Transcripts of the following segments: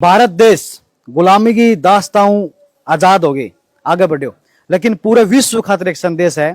भारत देश गुलामी की दास्तां आजाद हो गई, आगे बढ़ो, लेकिन पूरे विश्व खातिर एक संदेश है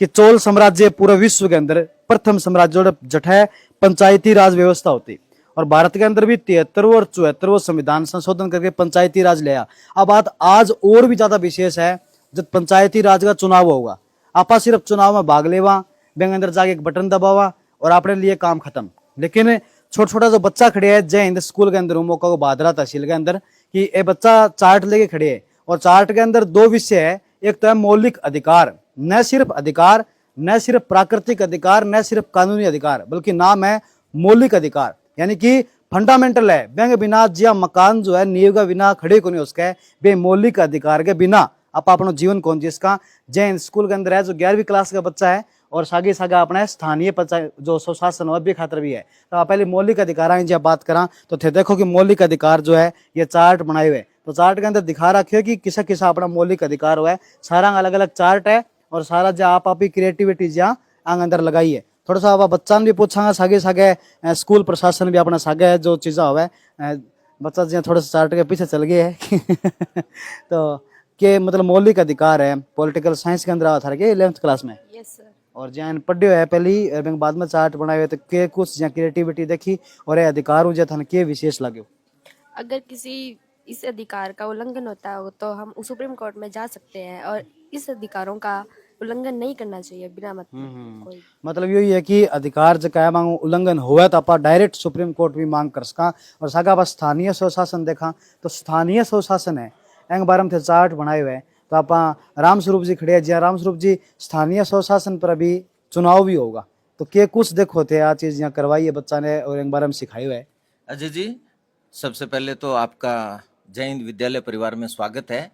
कि चोल साम्राज्य पूरे विश्व के अंदर प्रथम साम्राज्य जठ है पंचायती राज व्यवस्था होती, और भारत के अंदर भी 73वां और 74वां संविधान संशोधन करके पंचायती राज लिया। अब बात आज और भी ज्यादा विशेष है, जब पंचायती राज का चुनाव होगा, आपा सिर्फ चुनाव में भाग लेवा, बैंक अंदर जाके एक बटन दबावा और अपने लिए काम खत्म। लेकिन छोटा छोटा जो बच्चा खड़े है जय हिंद स्कूल के अंदर मौका को बादरा तहसील के अंदर कि ये बच्चा चार्ट लेके खड़े है, और चार्ट के अंदर दो विषय है, एक तो है मौलिक अधिकार, न सिर्फ अधिकार, न सिर्फ प्राकृतिक अधिकार, न सिर्फ कानूनी अधिकार, बल्कि नाम है मौलिक अधिकार, यानी कि फंडामेंटल है। बैंक बिना जिया मकान जो है नींव का बिना खड़े को नहीं उसका बे मौलिक अधिकार के बिना आप अपना जीवन कौन जिसका जय हिंद स्कूल के अंदर है जो 11वीं क्लास का बच्चा है, और सागे सागा अपना स्थानीय पंचायत जो स्वशासन भी खातर भी है। तो आप पहले मौलिक अधिकार जब बात करा तो थे देखो कि मौलिक अधिकार जो है ये चार्ट बनाए हुए, तो चार्ट के अंदर दिखा रखे कि किसा किसा अपना मौलिक अधिकार हुआ है, सारा अलग अलग चार्ट है, और सारा जो आप ही क्रिएटिविटी जहाँ आंग अंदर लगाई है। थोड़ा सा आप बच्चा भी पूछा सागे सागे स्कूल प्रशासन भी अपना सागे जो चीज़ा हुआ है, बच्चा जो थोड़ा सा चार्ट के पीछे चल गए है तो के मतलब मौलिक अधिकार है पॉलिटिकल साइंस के अंदर आवा था के 11th क्लास में। Yes sir. और जहाँ पढ़ियो है पहली बाद में चार्ट बनाए हुए तो के कुछ जहाँ क्रिएटिविटी देखी और ये अधिकार हो जाता के विशेष लगे। अगर किसी इस अधिकार का उल्लंघन होता हो तो हम सुप्रीम कोर्ट में जा सकते हैं, और इस अधिकारों का उल्लंघन नहीं करना चाहिए बिना मतलब कोई। मतलब यही है कि अधिकार जो क्या मांगो उल्लंघन हुआ तो आप डायरेक्ट सुप्रीम कोर्ट भी मांग कर सका। और सागा आप स्थानीय स्वशासन देखा तो स्थानीय स्वशासन है एंग बार थे चार्ट बनाए हुए, तो आप राम स्वरूप जी खड़े हैं जहाँ राम स्वरूप जी स्थानीय स्वशासन पर अभी चुनाव भी होगा, तो के कुछ देखो थे आ चीज यहाँ करवाई है बच्चा ने और एक बार हम सिखाई हुआ है। अजय जी, सबसे पहले तो आपका जय हिंद विद्यालय परिवार में स्वागत है।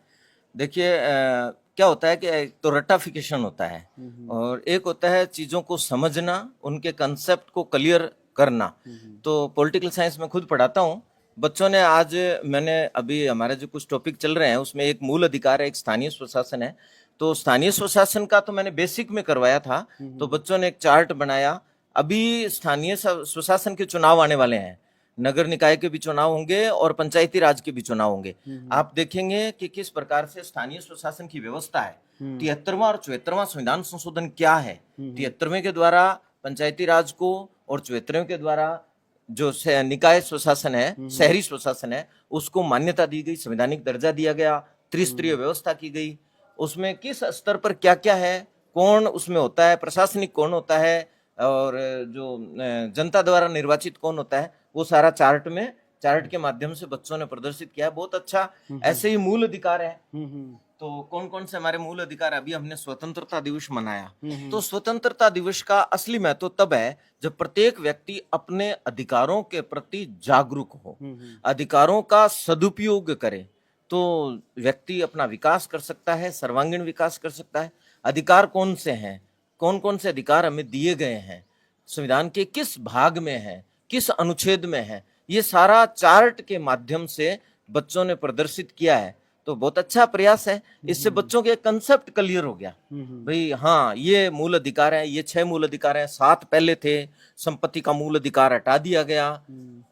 देखिए क्या होता है कि एक तो रट्टाफिकेशन होता है और एक होता है चीज़ों को समझना, उनके कंसेप्ट को क्लियर करना। तो पॉलिटिकल साइंस में खुद पढ़ाता हूँ बच्चों ने। आज मैंने अभी हमारे जो कुछ टॉपिक चल रहे हैं उसमें एक मूल अधिकार है, एक स्थानीय स्वशासन है। तो स्थानीय स्वशासन का तो मैंने बेसिक में करवाया था, तो बच्चों ने एक चार्ट बनाया। अभी स्थानीय स्वशासन के चुनाव आने वाले हैं, नगर निकाय के भी चुनाव होंगे और पंचायती राज के भी चुनाव होंगे। आप देखेंगे कि किस प्रकार से स्थानीय स्वशासन की व्यवस्था है। 73वां और 74वां संविधान संशोधन क्या है, 73वें के द्वारा पंचायती राज को और 74वें के द्वारा जो निकाय स्वशासन है, शहरी स्वशासन है, उसको मान्यता दी गई, संवैधानिक दर्जा दिया गया, त्रिस्तरीय व्यवस्था की गई। उसमें किस स्तर पर क्या क्या है, कौन उसमें होता है, प्रशासनिक कौन होता है और जो जनता द्वारा निर्वाचित कौन होता है, वो सारा चार्ट के माध्यम से बच्चों ने प्रदर्शित किया है। बहुत अच्छा। ऐसे ही मूल अधिकार है, तो कौन कौन से हमारे मूल अधिकार। अभी हमने स्वतंत्रता दिवस मनाया, तो स्वतंत्रता दिवस का असली महत्व तब है जब प्रत्येक व्यक्ति अपने अधिकारों के प्रति जागरूक हो, अधिकारों का सदुपयोग करे, तो व्यक्ति अपना विकास कर सकता है, सर्वांगीण विकास कर सकता है। अधिकार कौन से हैं, कौन कौन से अधिकार हमें दिए गए हैं, संविधान के किस भाग में है, किस अनुच्छेद में है, ये सारा चार्ट के माध्यम से बच्चों ने प्रदर्शित किया है। तो बहुत अच्छा प्रयास है, इससे बच्चों के कंसेप्ट क्लियर हो गया भाई। हाँ, ये मूल अधिकार है, ये 6 मूल अधिकार हैं, 7 पहले थे। संपत्ति का मूल अधिकार हटा दिया गया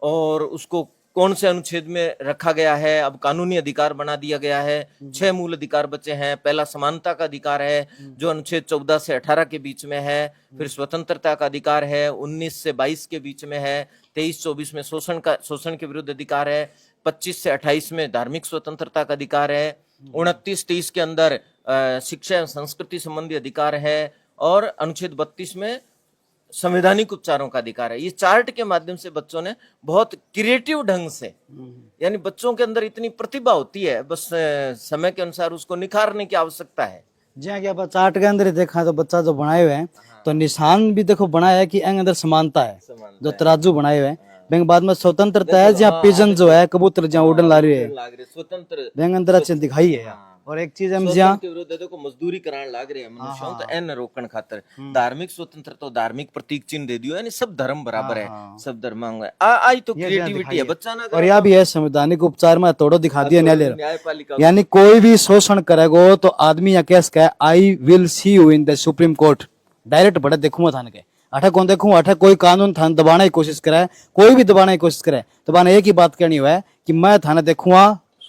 और उसको कौन से अनुच्छेद में रखा गया है, अब कानूनी अधिकार बना दिया गया है। 6 मूल अधिकार बचे हैं। पहला समानता का अधिकार है जो अनुच्छेद 14 से 18 के बीच में है। फिर स्वतंत्रता का अधिकार है 19 से 22 के बीच में है। 23-24 में शोषण के विरुद्ध अधिकार है। 25 से 28 में धार्मिक स्वतंत्रता का अधिकार है। 29-30 के अंदर शिक्षा एवं संस्कृति संबंधी अधिकार है, और अनुच्छेद 32 में संवैधानिक उपचारों का अधिकार है। ये चार्ट के माध्यम से बच्चों ने बहुत क्रिएटिव ढंग से, यानी बच्चों के अंदर इतनी प्रतिभा होती है, बस समय के अनुसार उसको निखारने की आवश्यकता है। जी कि आप चार्ट के अंदर देखा तो बच्चा जो बनाए हुए हैं तो निशान भी देखो बनाया है कि अंदर समानता है, जो तराजू बनाए हुए हैं। बैंक बाद में स्वतंत्रता है जहाँ पिजन जो है कबूतर जहाँ उड़न ला रही है, स्वतंत्र बैंक अंदर अच्छे दिखाई है। और एक चीज हम जहाँ के विरुद्ध देखो मजदूरी कराने लाग रहे हैं मनुष्यों, तो एन रोकन खातर धार्मिक स्वतंत्रता तो धार्मिक प्रतीक चिन्ह दे दियो, यानी सब धर्म बराबर है, सब धर्म आई तो क्रिएटिविटी है बच्चा ना। और यह भी है संवैधानिक उपचार में तोड़ो दिखा दिया न्यायपालिका, यानी कोई भी शोषण करेगो तो आदमी या केस का I will see you in the supreme court, direct बड़े देखूंगा थान के अठा कौन देखूं, अठा कोई कानून थान दबाने की कोशिश करे, कोई भी दबाने की कोशिश करे तो बाने एक ही बात कहनी हुआ है कि मैं थाने देखूंगा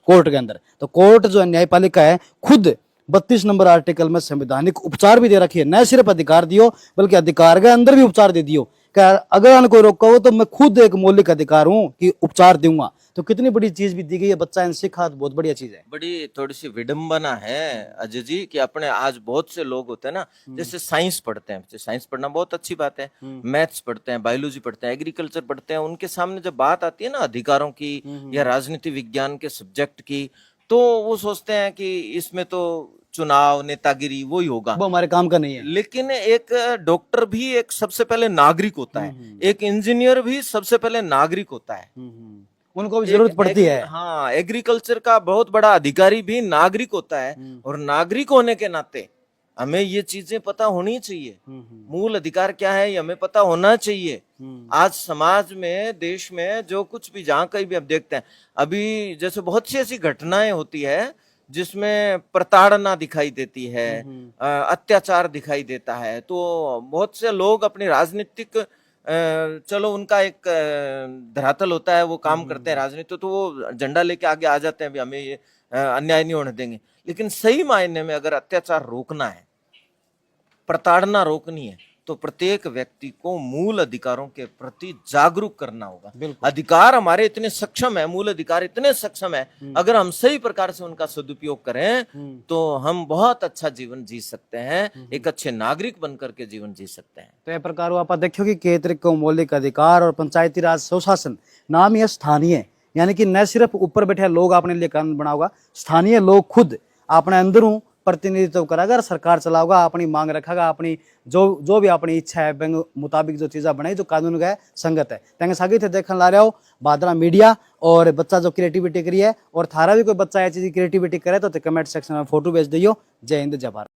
कोर्ट के अंदर, तो कोर्ट जो है न्यायपालिका है खुद 32 नंबर आर्टिकल में संवैधानिक उपचार भी दे रखी है, न सिर्फ अधिकार दियो बल्कि अधिकार के अंदर भी उपचार दे दियो कि अगर अन कोई रोका हो तो मैं खुद एक मौलिक अधिकार हूं कि उपचार दूंगा। तो कितनी बड़ी चीज भी दी गई है, बच्चा इन सीखा तो बहुत बढ़िया चीज है। बड़ी थोड़ी सी विडंबना है अजय जी कि अपने आज बहुत से लोग होते हैं ना, जैसे साइंस पढ़ते हैं, जैसे साइंस पढ़ना बहुत अच्छी बात है, मैथ्स पढ़ते हैं, बायोलॉजी पढ़ते हैं, एग्रीकल्चर पढ़ते हैं, उनके सामने जब बात आती है ना अधिकारों की या राजनीति विज्ञान के सब्जेक्ट की, तो वो सोचते हैं कि इसमें तो चुनाव नेतागिरी वो ही होगा, वो हमारे काम का नहीं है। लेकिन एक डॉक्टर भी एक सबसे पहले नागरिक होता है, एक इंजीनियर भी सबसे पहले नागरिक होता है, उनको भी जरूरत पड़ती है। हाँ, एग्रीकल्चर का बहुत बड़ा अधिकारी भी नागरिक होता है, और नागरिक होने के नाते हमें ये चीजें पता होनी चाहिए, मूल अधिकार क्या है ये हमें पता होना चाहिए। आज समाज में, देश में जो कुछ भी जहाँ कहीं भी हम देखते हैं, अभी जैसे बहुत सी ऐसी घटनाएं होती है जिसमें प्रताड़ना दिखाई देती है, अत्याचार दिखाई देता है, तो बहुत से लोग अपनी राजनीतिक चलो उनका एक धरातल होता है, वो काम करते हैं राजनीति, तो वो झंडा लेके आगे आ जाते हैं भी हमें ये अन्याय नहीं होने देंगे। लेकिन सही मायने में अगर अत्याचार रोकना है, प्रताड़ना रोकनी है, तो प्रत्येक व्यक्ति को मूल अधिकारों के प्रति जागरूक करना होगा। अधिकार हमारे इतने सक्षम है, मूल अधिकार इतने सक्षम है, अगर हम सही प्रकार से उनका सदुपयोग करें तो हम बहुत अच्छा जीवन जी सकते हैं, एक अच्छे नागरिक बनकर के जीवन जी सकते हैं। तो ये प्रकार आप देखो कि केतरिक को मौलिक अधिकार और पंचायती राज सुशासन नाम यह स्थानीय, यानी कि न सिर्फ ऊपर बैठे लोग अपने लिए कानून बनाओगा, स्थानीय लोग खुद अपने अंदरों प्रतिनिधित्व करेगा, सरकार चलाओगा, अपनी मांग रखेगा, अपनी जो भी अपनी इच्छा है बेंग मुताबिक जो चीज़ें बनाई जो कानून का संगत है। तेंगे सागी थे देखने ला रहे हो बादरा मीडिया, और बच्चा जो क्रिएटिविटी करी है, और थारा भी कोई बच्चा ऐसी क्रिएटिविटी करे तो कमेंट सेक्शन में फोटो भेज दियो। जय हिंद जय भारत।